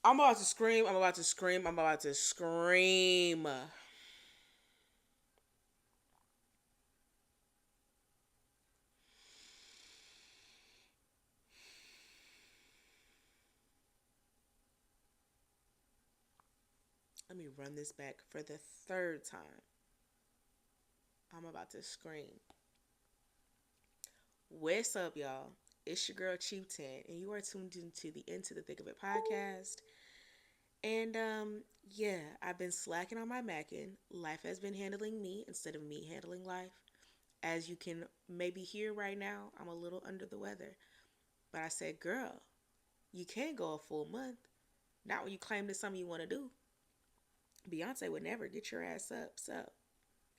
I'm about to scream. I'm about to scream. I'm about to scream. Let me run this back for the third time. I'm about to scream. What's up, y'all? It's your girl Chief 10, and you are tuned into the Into the Thick of It podcast. And yeah, I've been slacking on my macking. Life has been handling me instead of me handling life. As you can maybe hear right now, I'm a little under the weather. But I said, girl, you can't go a full month. Not when you claim this something you want to do. Beyonce would never get your ass up. So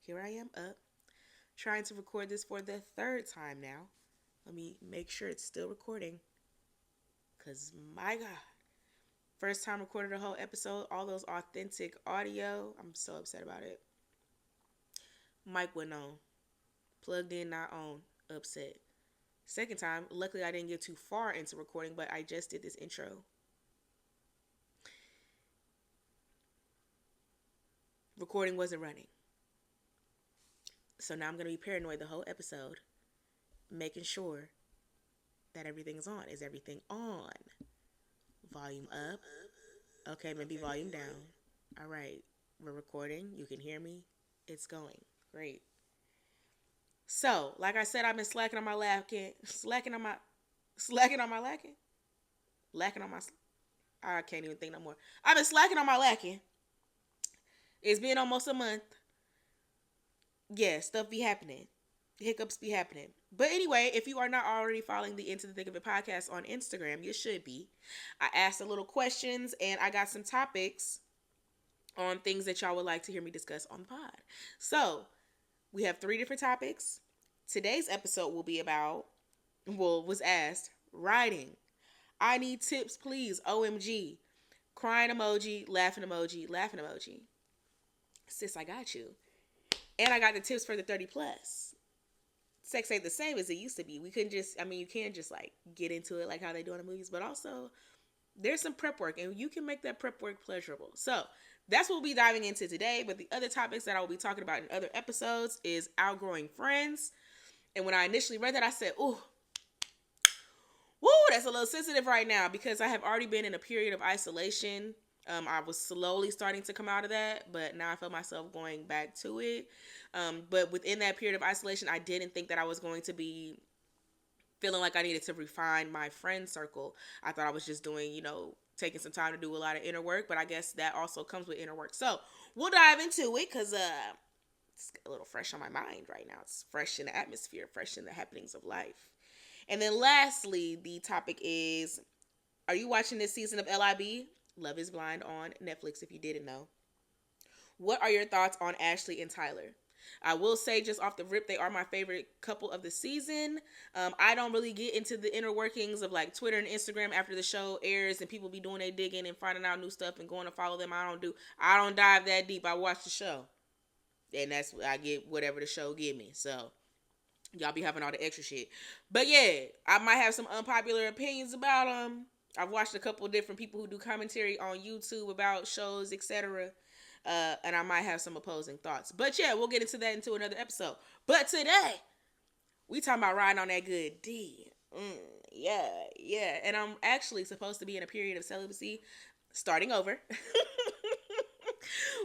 here I am up, trying to record this for the third time now. Let me make sure it's still recording. Because my God, first time recorded a whole episode, all those authentic audio. I'm so upset about it. Mic went on. Plugged in, not on. Upset. Second time, luckily I didn't get too far into recording, but I just did this intro. Recording wasn't running. So now I'm going to be paranoid the whole episode, making sure that everything's on. Is everything on? Volume up. Okay, maybe volume down. All right, we're recording. You can hear me. It's going. Great. So, like I said, I've been slacking on my lacking. Lacking on my, I can't even think no more. I've been slacking on my lacking. It's been almost a month. Yeah, stuff be happening. Hiccups be happening. But anyway, if you are not already following the Into the Thick of It podcast on Instagram, you should be. I asked a little questions and I got some topics on things that y'all would like to hear me discuss on the pod. So, we have 3 different topics. Today's episode will be about, was asked, writing. I need tips, please. OMG. Crying emoji, laughing emoji, laughing emoji. Sis, I got you. And I got the tips for the 30 plus. Sex ain't the same as it used to be. We couldn't just, you can't just like get into it like how they do in the movies, but also there's some prep work and you can make that prep work pleasurable. So that's what we'll be diving into today. But the other topics that I will be talking about in other episodes is outgrowing friends. And when I initially read that, I said, ooh, woo, that's a little sensitive right now because I have already been in a period of isolation. I was slowly starting to come out of that, but now I feel myself going back to it. But within that period of isolation, I didn't think that I was going to be feeling like I needed to refine my friend circle. I thought I was just doing, taking some time to do a lot of inner work, but I guess that also comes with inner work. So we'll dive into it because it's a little fresh on my mind right now. It's fresh in the atmosphere, fresh in the happenings of life. And then lastly, the topic is, are you watching this season of LIB? Love is Blind on Netflix if you didn't know. What are your thoughts on Ashley and Tyler? I will say just off the rip, they are my favorite couple of the season. I don't really get into the inner workings of like Twitter and Instagram after the show airs and people be doing their digging and finding out new stuff and going to follow them. I don't dive that deep. I watch the show. And that's I get whatever the show give me. So y'all be having all the extra shit. But yeah, I might have some unpopular opinions about them. I've watched a couple of different people who do commentary on YouTube about shows, etc. And I might have some opposing thoughts. But yeah, we'll get into that into another episode. But today, we talking about riding on that good D. Yeah. And I'm actually supposed to be in a period of celibacy starting over.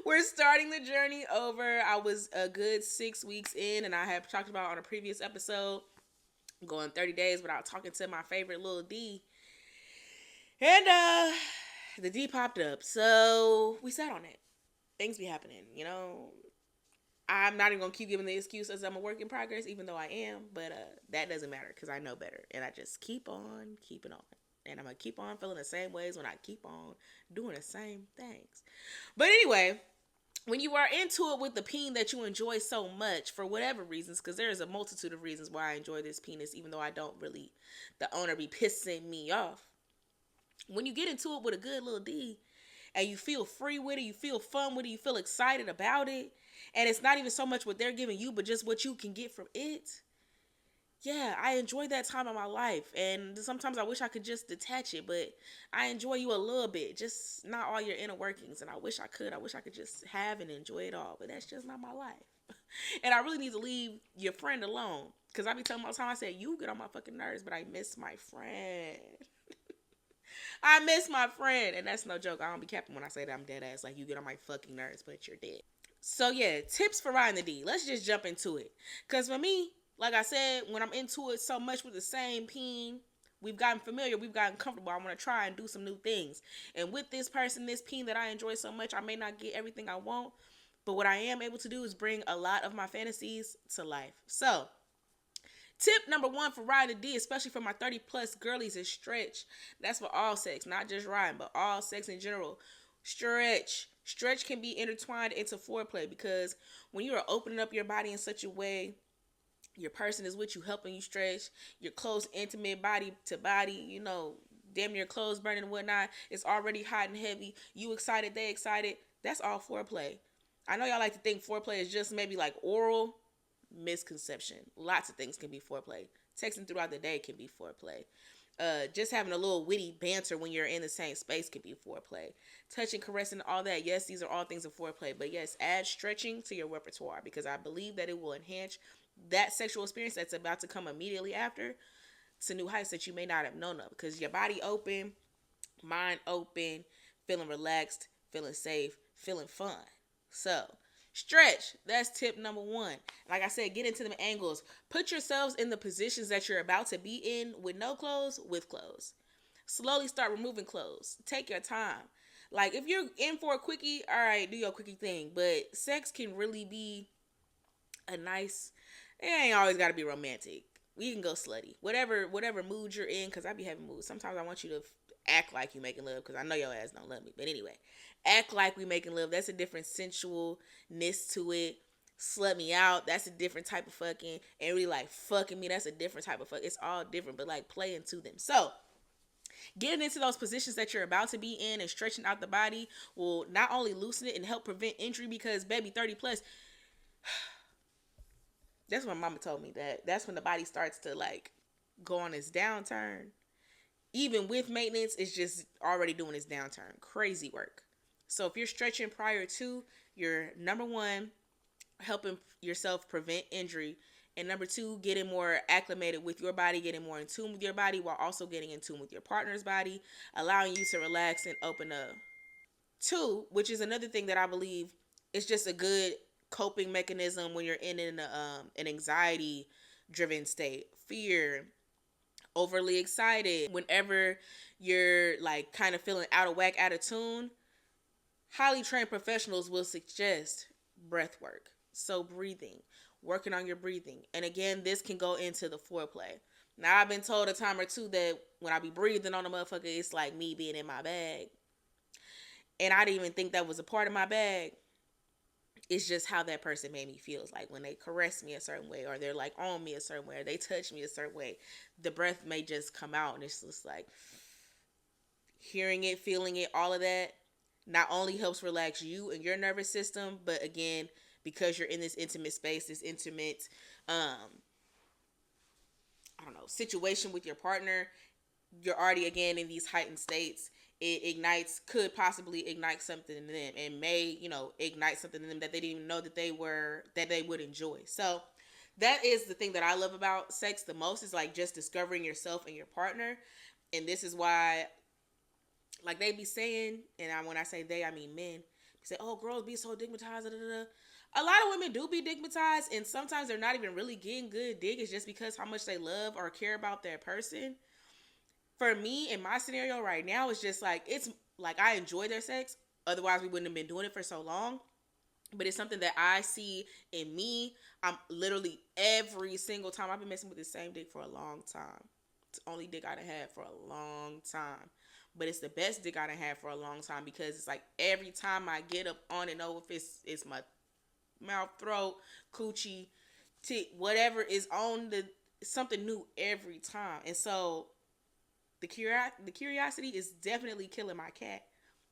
We're starting the journey over. I was a good 6 weeks in, and I have talked about on a previous episode going 30 days without talking to my favorite little D. And the D popped up. So we sat on it. Things be happening, I'm not even going to keep giving the excuse as I'm a work in progress, even though I am. But that doesn't matter because I know better. And I just keep on keeping on. And I'm going to keep on feeling the same ways when I keep on doing the same things. But anyway, when you are into it with the peen that you enjoy so much, for whatever reasons, because there's a multitude of reasons why I enjoy this penis, even though I don't really, the owner be pissing me off. When you get into it with a good little D, and you feel free with it, you feel fun with it, you feel excited about it, and it's not even so much what they're giving you, but just what you can get from it, yeah, I enjoy that time of my life. And sometimes I wish I could just detach it, but I enjoy you a little bit, just not all your inner workings. And I wish I could. I wish I could just have and enjoy it all, but that's just not my life. And I really need to leave your friend alone. Because I be telling all the time, I said, you get on my fucking nerves, but I miss my friend. I miss my friend. And that's no joke. I don't be capping when I say that I'm dead ass. Like, you get on my fucking nerves, but you're dead. So yeah, tips for riding the D. Let's just jump into it. Cause for me, like I said, when I'm into it so much with the same peen, we've gotten familiar, we've gotten comfortable. I want to try and do some new things. And with this person, this peen that I enjoy so much, I may not get everything I want, but what I am able to do is bring a lot of my fantasies to life. So tip number one for riding the D, especially for my 30 plus girlies, is stretch. That's for all sex, not just riding, but all sex in general. Stretch. Stretch can be intertwined into foreplay because when you are opening up your body in such a way, your person is with you, helping you stretch, your close, intimate body to body, damn near clothes burning and whatnot. It's already hot and heavy. You excited, they excited. That's all foreplay. I know y'all like to think foreplay is just maybe like oral. Misconception. Lots of things can be foreplay. Texting throughout the day can be foreplay. Just having a little witty banter when you're in the same space can be foreplay. Touching, caressing, all that. Yes, these are all things of foreplay. But yes, add stretching to your repertoire because I believe that it will enhance that sexual experience that's about to come immediately after to new heights that you may not have known of. Because your body open, mind open, feeling relaxed, feeling safe, feeling fun. So, stretch. That's tip number one. Like I said, get into them angles. Put yourselves in the positions that you're about to be in with no clothes, with clothes. Slowly start removing clothes. Take your time. Like, if you're in for a quickie, all right, do your quickie thing. But sex can really be a nice, it ain't always got to be romantic. We can go slutty. Whatever mood you're in, because I be having moods. Sometimes I want you to act like you making love, because I know your ass don't love me. But anyway, act like we making love. That's a different sensualness to it. Slut me out. That's a different type of fucking. And really like fucking me. That's a different type of fuck. It's all different, but like play into them. So getting into those positions that you're about to be in and stretching out the body will not only loosen it and help prevent injury because baby 30 plus, that's what mama told me, that's when the body starts to like go on its downturn. Even with maintenance, it's just already doing its downturn. Crazy work. So if you're stretching prior to, you're number one, helping yourself prevent injury. And number two, getting more acclimated with your body, getting more in tune with your body while also getting in tune with your partner's body, allowing you to relax and open up. Two, which is another thing that I believe is just a good coping mechanism when you're in an anxiety driven state, fear, overly excited, whenever you're like kind of feeling out of whack, out of tune. Highly trained professionals will suggest breath work. So breathing, working on your breathing. And again, this can go into the foreplay. Now I've been told a time or two that when I be breathing on a motherfucker, it's like me being in my bag. And I didn't even think that was a part of my bag. It's just how that person made me feel. It's like when they caress me a certain way, or they're like on me a certain way, or they touch me a certain way, the breath may just come out, and it's just like hearing it, feeling it, all of that not only helps relax you and your nervous system, but again, because you're in this intimate space, this intimate I don't know, situation with your partner, you're already again in these heightened states. It ignites, could possibly ignite something in them, and may, ignite something in them that they didn't even know that they would enjoy. So that is the thing that I love about sex the most, is like just discovering yourself and your partner. And this is why, like they be saying, and when I say they, I mean men, say, oh, girls be so digmatized, da, da, da. A lot of women do be digmatized, and sometimes they're not even really getting good dig. It's just because how much they love or care about their person. For me, in my scenario right now, it's just like, it's like I enjoy their sex. Otherwise, we wouldn't have been doing it for so long. But it's something that I see in me. I'm literally every single time, I've been messing with the same dick for a long time. It's the only dick I done had for a long time. But it's the best dick I done had for a long time, because it's like every time I get up on it, know if it's my mouth, throat, coochie, tit, whatever is on something new every time. And so the curiosity is definitely killing my cat,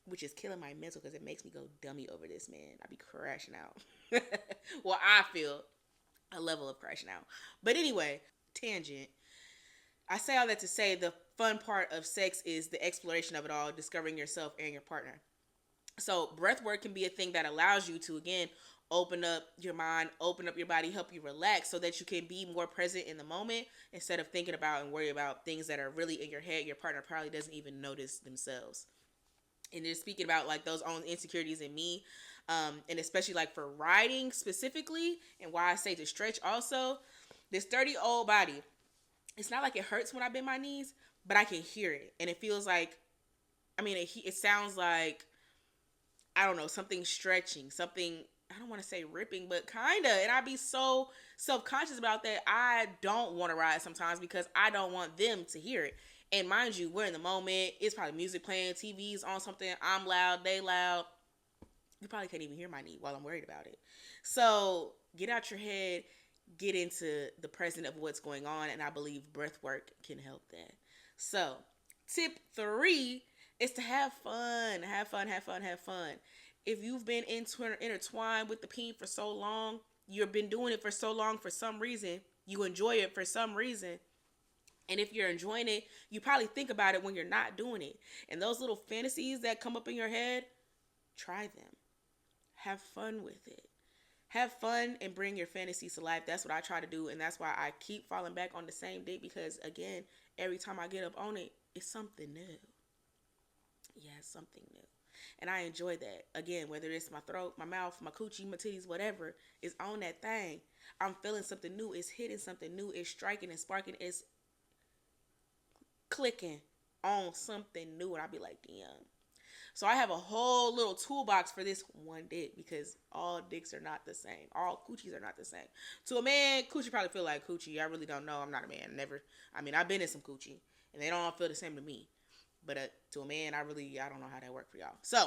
which is killing my mental, because it makes me go dummy over this man. I be crashing out. Well, I feel a level of crashing out. But anyway, tangent. I say all that to say the fun part of sex is the exploration of it all, discovering yourself and your partner. So breath work can be a thing that allows you to, again, open up your mind, open up your body, help you relax so that you can be more present in the moment instead of thinking about and worry about things that are really in your head. Your partner probably doesn't even notice themselves. And just speaking about like those own insecurities in me, and especially like for riding specifically, and why I say to stretch also, this 30-old body, it's not like it hurts when I bend my knees, but I can hear it. And it feels like, I mean, it sounds like, I don't know, something stretching, something, I don't want to say ripping, but kind of. And I be so self-conscious about that. I don't want to ride sometimes because I don't want them to hear it. And mind you, we're in the moment. It's probably music playing, TV's on something. I'm loud, they loud. You probably can't even hear my knee while I'm worried about it. So get out your head, get into the present of what's going on. And I believe breath work can help that. So tip 3 is to have fun. Have fun, have fun, have fun. If you've been intertwined with the peen for so long, you've been doing it for so long for some reason, you enjoy it for some reason. And if you're enjoying it, you probably think about it when you're not doing it. And those little fantasies that come up in your head, try them. Have fun with it. Have fun and bring your fantasies to life. That's what I try to do. And that's why I keep falling back on the same dick because, again, every time I get up on it, it's something new. Yeah, it's something new. And I enjoy that. Again, whether it's my throat, my mouth, my coochie, my titties, whatever, is on that thing. I'm feeling something new. It's hitting something new. It's striking and sparking. It's clicking on something new. And I'll be like, damn. So I have a whole little toolbox for this one dick because all dicks are not the same. All coochies are not the same. To a man, coochie probably feel like coochie. I really don't know. I'm not a man. Never. I mean, I've been in some coochie and they don't all feel the same to me. But to a man, I don't know how that worked for y'all. So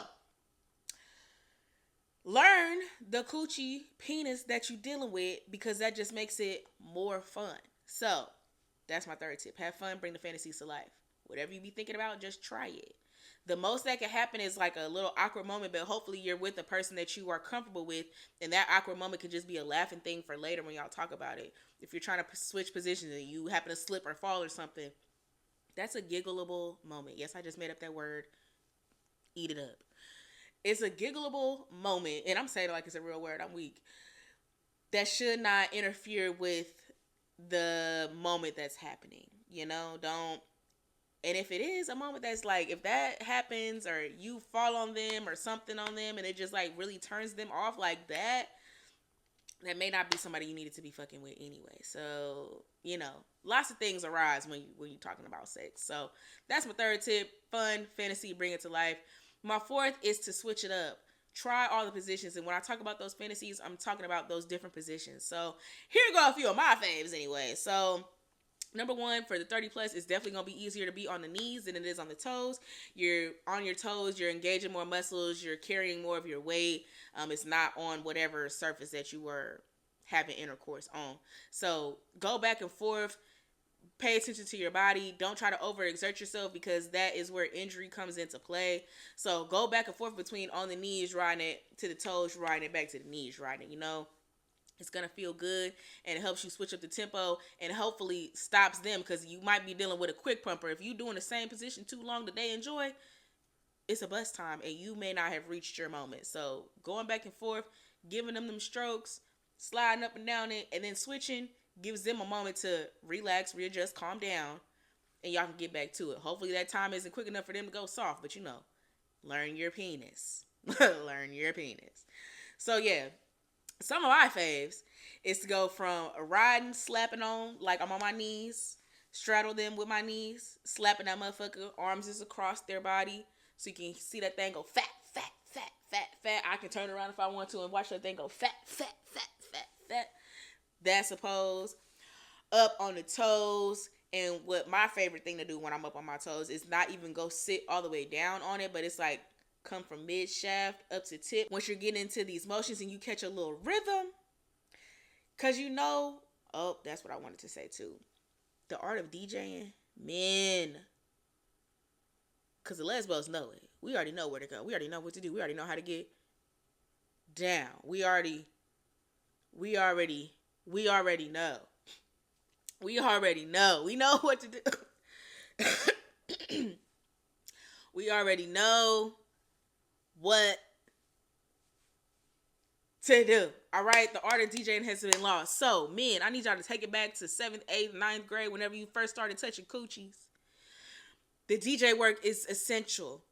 learn the coochie penis that you're dealing with because that just makes it more fun. So that's my third tip. Have fun. Bring the fantasies to life. Whatever you be thinking about, just try it. The most that can happen is like a little awkward moment, but hopefully you're with a person that you are comfortable with, and that awkward moment can just be a laughing thing for later when y'all talk about it. If you're trying to switch positions and you happen to slip or fall or something, that's a giggleable moment. Yes, I just made up that word. Eat it up. It's a giggleable moment, and I'm saying it like it's a real word. I'm weak. That should not interfere with the moment that's happening. You know, don't. And if it is a moment that's like, if that happens or you fall on them or something on them and it just like really turns them off like that, that may not be somebody you needed to be fucking with anyway. So, you know, lots of things arise when you're talking about sex. So that's my third tip. Fun, fantasy, bring it to life. My fourth is to switch it up. Try all the positions. And when I talk about those fantasies, I'm talking about those different positions. So here go a few of my faves anyway. So number one, for the 30 plus, it's definitely going to be easier to be on the knees than it is on the toes. You're on your toes. You're engaging more muscles. You're carrying more of your weight. It's not on whatever surface that you were having intercourse on. So go back and forth. Pay attention to your body. Don't try to overexert yourself because that is where injury comes into play. So go back and forth between on the knees, riding it to the toes, riding it back to the knees, riding it, you know. It's going to feel good and it helps you switch up the tempo and hopefully stops them because you might be dealing with a quick pumper. If you're doing the same position too long that they enjoy, it's a bust time and you may not have reached your moment. So going back and forth, giving them strokes, sliding up and down it, and then switching gives them a moment to relax, readjust, calm down, and y'all can get back to it. Hopefully that time isn't quick enough for them to go soft, but you know, learn your penis. Learn your penis. So yeah. Some of my faves is to go from riding, slapping on, like I'm on my knees, straddle them with my knees, slapping that motherfucker, arms is across their body, so you can see that thing go fat, fat, fat, fat, fat. I can turn around if I want to and watch that thing go fat, fat, fat, fat, fat. That's a pose. Up on the toes, and what my favorite thing to do when I'm up on my toes is not even go sit all the way down on it, but it's like come from mid shaft up to tip. Once you're getting into these motions and you catch a little rhythm, cause you know, oh, that's what I wanted to say too. The art of DJing, men, cause the lesbos know it. We already know where to go. We already know what to do. We already know how to get down. We already know. We already know. We know what to do. We already know what to do. All right, the art of DJing has been lost. So, men, I need y'all to take it back to 7th, 8th, ninth grade, whenever you first started touching coochies. The DJ work is essential.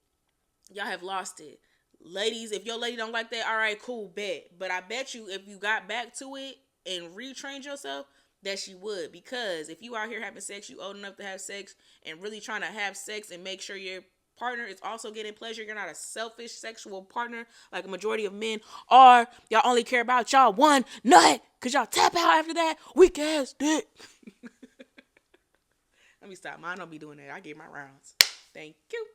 Y'all have lost it. Ladies, if your lady don't like that, all right, cool, bet. But I bet you if you got back to it and retrained yourself, that she would. Because if you out here having sex, you old enough to have sex and really trying to have sex and make sure your partner is also getting pleasure. You're not a selfish sexual partner like a majority of men are. Y'all only care about y'all one nut. Cause y'all tap out after that weak ass dick. Let me stop. Mine don't be doing that. I get my rounds. Thank you.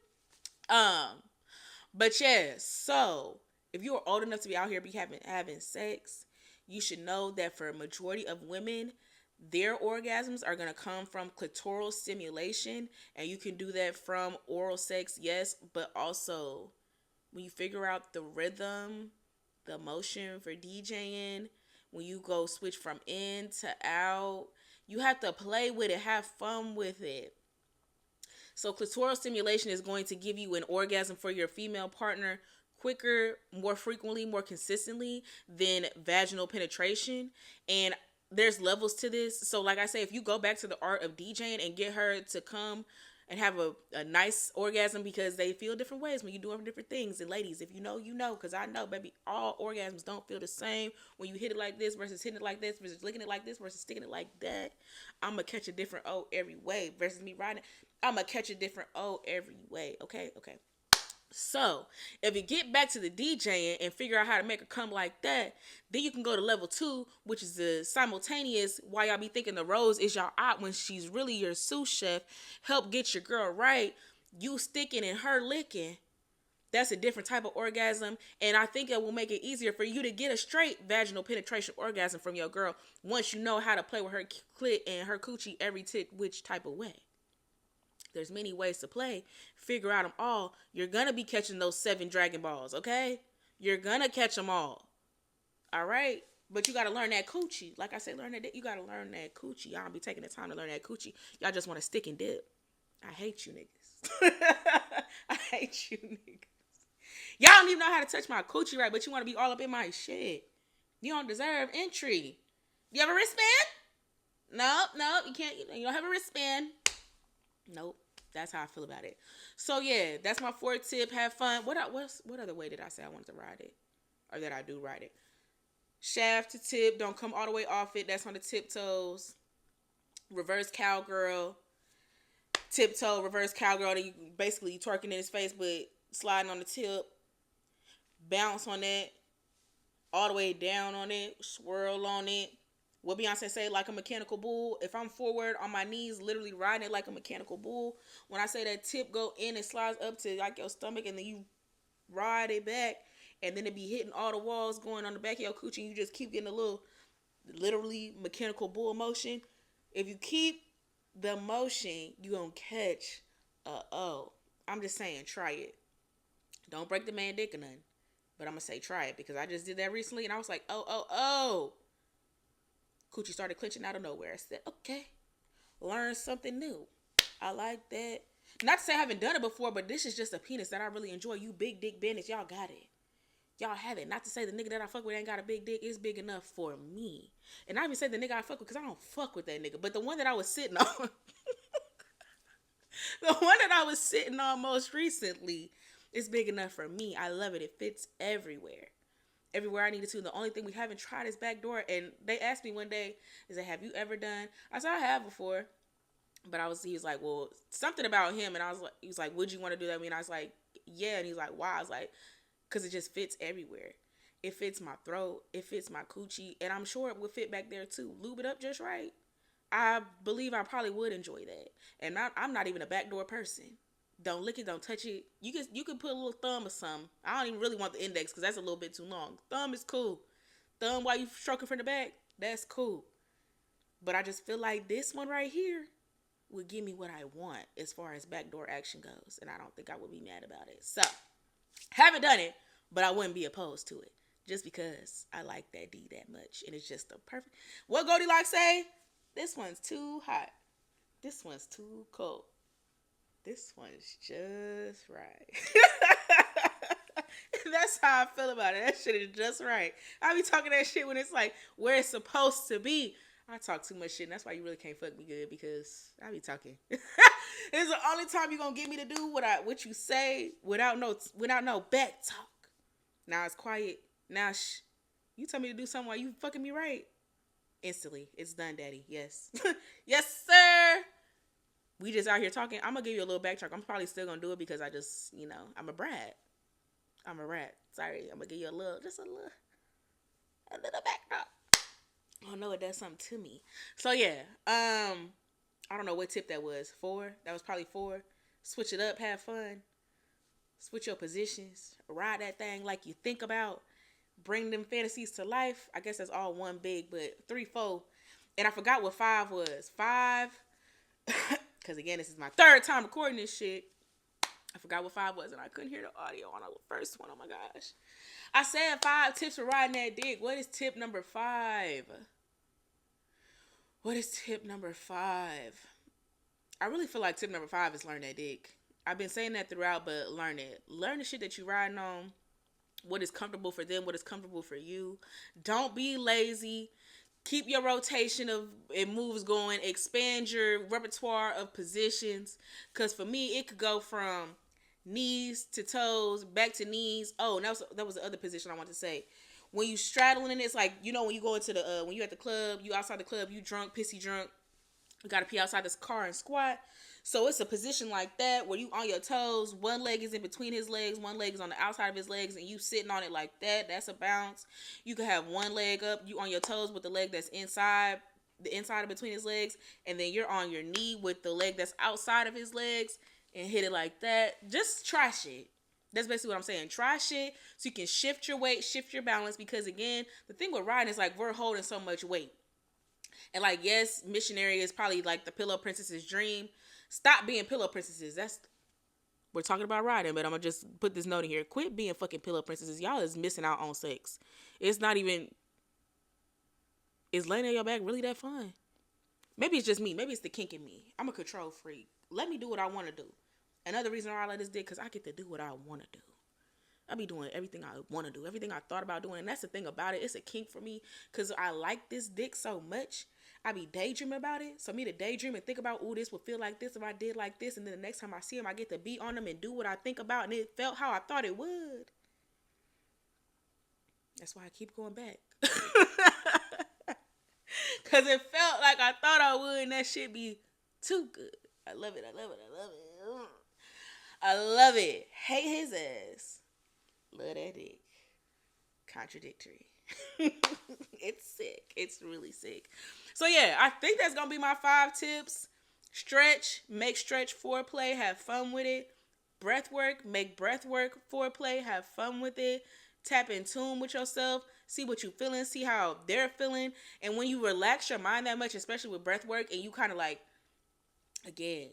But yeah, so if you are old enough to be out here be having sex, you should know that for a majority of women, their orgasms are gonna come from clitoral stimulation, and you can do that from oral sex, yes, but also when you figure out the rhythm, the motion for DJing, when you go switch from in to out, you have to play with it, have fun with it. So clitoral stimulation is going to give you an orgasm for your female partner quicker, more frequently, more consistently than vaginal penetration. And there's levels to this. So like I say, if you go back to the art of DJing and get her to come and have a nice orgasm, because they feel different ways when you do different things. And ladies, if you know, you know, because I know, baby, all orgasms don't feel the same when you hit it like this versus hitting it like this versus licking it like this versus sticking it like that. I'm going to catch a different O every way versus me riding it. I'm going to catch a different O every way. Okay. So, if you get back to the DJing and figure out how to make her come like that, then you can go to level 2, which is the simultaneous, while y'all be thinking the rose is y'all out when she's really your sous chef, help get your girl right, you sticking and her licking. That's a different type of orgasm, and I think it will make it easier for you to get a straight vaginal penetration orgasm from your girl once you know how to play with her clit and her coochie every which type of way. There's many ways to play. Figure out them all. You're going to be catching those 7 Dragon Balls, okay? You're going to catch them all. All right? But you got to learn that coochie. Like I said, you got to learn that coochie. Y'all be taking the time to learn that coochie. Y'all just want to stick and dip. I hate you niggas. I hate you niggas. Y'all don't even know how to touch my coochie right, but you want to be all up in my shit. You don't deserve entry. You have a wristband? Nope, you can't. You don't have a wristband. Nope. That's how I feel about it. So yeah, that's my 4th tip. Have fun. What other way did I say I wanted to ride it? Or that I do ride it? Shaft to tip. Don't come all the way off it. That's on the tiptoes. Reverse cowgirl. Tiptoe, reverse cowgirl. You basically twerking in his face, but sliding on the tip. Bounce on that. All the way down on it. Swirl on it. What Beyonce say, like a mechanical bull. If I'm forward on my knees, literally riding it like a mechanical bull. When I say that tip go in, it slides up to like your stomach, and then you ride it back, and then it be hitting all the walls going on the back of your coochie, and you just keep getting a little, literally mechanical bull motion. If you keep the motion, you gonna catch I'm just saying, try it. Don't break the man dick or nothing. But I'm gonna say try it, because I just did that recently, and I was like, oh. Coochie started clenching out of nowhere. I said, okay, learn something new. I like that. Not to say I haven't done it before, but this is just a penis that I really enjoy. You big dick bandits, y'all got it. Y'all have it. Not to say the nigga that I fuck with ain't got a big dick. It's big enough for me. And I even say the nigga I fuck with, because I don't fuck with that nigga. But the one that I was sitting on, the one that I was sitting on most recently, is big enough for me. I love it. It fits everywhere. Everywhere I needed to. The only thing we haven't tried is backdoor. And they asked me one day, is that, have you ever done? I said, I have before. But he was like, well, something about him. And he was like, would you want to do that? I mean, I was like, yeah. And he's like, why? I was like, because it just fits everywhere. It fits my throat. It fits my coochie. And I'm sure it would fit back there too. Lube it up just right. I believe I probably would enjoy that. And I'm not even a backdoor person. Don't lick it, don't touch it. You can put a little thumb or something. I don't even really want the index, because that's a little bit too long. Thumb is cool. Thumb while you stroking from the back, that's cool. But I just feel like this one right here would give me what I want as far as backdoor action goes. And I don't think I would be mad about it. So, haven't done it, but I wouldn't be opposed to it. Just because I like that D that much. And it's just the perfect. What Goldilocks say? This one's too hot. This one's too cold. This one's just right. That's how I feel about it. That shit is just right. I be talking that shit when it's like where it's supposed to be. I talk too much shit, and that's why you really can't fuck me good, because I be talking. It's the only time you gonna get me to do what you say without no back talk. Now it's quiet. Now you tell me to do something while you fucking me right. Instantly, it's done, daddy. Yes, yes, sir. We just out here talking. I'm gonna give you a little backtrack. I'm probably still gonna do it because I just, I'm a brat. I'm a rat. Sorry, I'm gonna give you a little backdrop. Oh no, it does something to me. So yeah, I don't know what tip that was. 4. That was probably 4. Switch it up, have fun. Switch your positions. Ride that thing like you think about. Bring them fantasies to life. I guess that's all one big, but 3, 4. And I forgot what 5 was. 5, because again, this is my 3rd time recording this shit. I forgot what 5 was, and I couldn't hear the audio on the first one. Oh my gosh. I said 5 tips for riding that dick. What is tip number 5? What is tip number 5? I really feel like tip number 5 is learn that dick. I've been saying that throughout, but learn it. Learn the shit that you riding on. What is comfortable for them, what is comfortable for you. Don't be lazy. Keep your rotation of moves going. Expand your repertoire of positions. Because for me, it could go from knees to toes, back to knees. Oh, that was the other position I want to say. When you straddling it, it's like, when you go into when you at the club, you outside the club, you drunk, pissy drunk. You got to pee outside this car and squat. So it's a position like that where you on your toes. One leg is in between his legs. One leg is on the outside of his legs. And you sitting on it like that. That's a bounce. You can have one leg up. You on your toes with the leg that's inside. The inside of between his legs. And then you're on your knee with the leg that's outside of his legs. And hit it like that. Just try shit. That's basically what I'm saying. Try shit so you can shift your weight. Shift your balance. Because again, the thing with riding is like we're holding so much weight. And like, yes, missionary is probably like the pillow princess's dream. Stop being pillow princesses. We're talking about riding, but I'm gonna just put this note in here. Quit being fucking pillow princesses. Y'all is missing out on sex. It's not even. Is laying on your back really that fun? Maybe it's just me. Maybe it's the kink in me. I'm a control freak. Let me do what I want to do. Another reason why I like this dick, because I get to do what I want to do. I be doing everything I want to do, everything I thought about doing. And that's the thing about it. It's a kink for me because I like this dick so much. I be daydreaming about it. So me to daydream and think about, ooh, this would feel like this if I did like this. And then the next time I see him, I get to be on him and do what I think about. And it felt how I thought it would. That's why I keep going back. Because it felt like I thought I would. And that shit be too good. I love it. I love it. I love it. I love it. Hate his ass. Love that dick. Contradictory. It's sick. It's really sick. So yeah, I think that's gonna be my 5 tips. Stretch, make stretch foreplay, have fun with it. Breath work, make breath work foreplay, have fun with it. Tap in tune with yourself, see what you feeling, see how they're feeling. And when you relax your mind that much, especially with breath work, and you kind of like, again,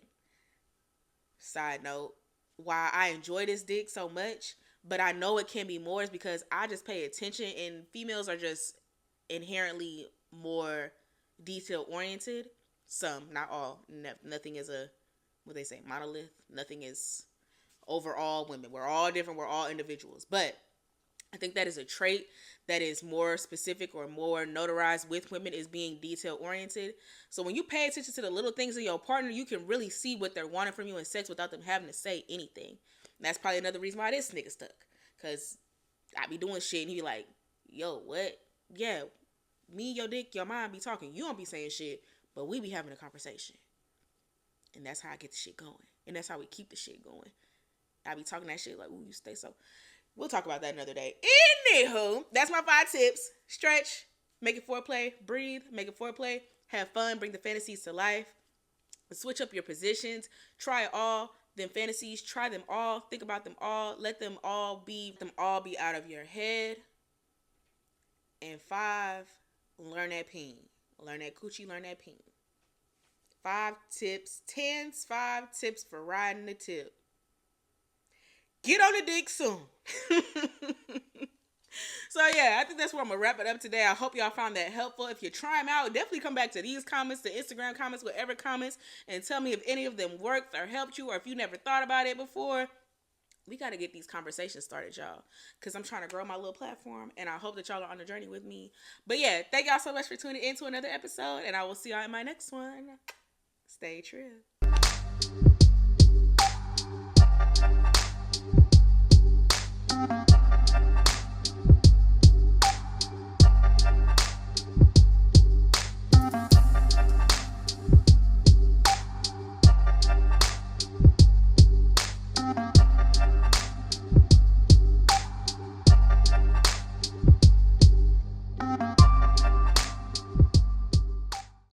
side note, why I enjoy this dick so much, but I know it can be more, is because I just pay attention, and females are just inherently more detail oriented. Some, not all. Nothing is what they say, monolith. Nothing is overall women. We're all different. We're all individuals. But I think that is a trait that is more specific or more notarized with women, is being detail oriented. So when you pay attention to the little things in your partner, you can really see what they're wanting from you in sex without them having to say anything. And that's probably another reason why this nigga stuck. Because I be doing shit and he be like, yo, what? Yeah, me, your dick, your mind be talking. You don't be saying shit, but we be having a conversation. And that's how I get the shit going. And that's how we keep the shit going. I be talking that shit like, ooh, you stay so. We'll talk about that another day. Anywho, that's my 5 tips. Stretch, make it foreplay, breathe, make it foreplay, have fun, bring the fantasies to life. Switch up your positions, try it all. Them fantasies, try them all, think about them all, let them all be out of your head. And 5, learn that peen. Learn that coochie, learn that peen. 5 tips, 5 tips for riding the tip. Get on the dick soon. So But yeah, I think that's where I'm gonna wrap it up today. I hope y'all found that helpful. If you try them out, definitely come back to these comments, the Instagram comments, whatever comments, and tell me if any of them worked or helped you, or if you never thought about it before. We got to get these conversations started, y'all, because I'm trying to grow my little platform, and I hope that y'all are on the journey with me. But yeah, thank y'all so much for tuning in to another episode, and I will see y'all in my next one. Stay true.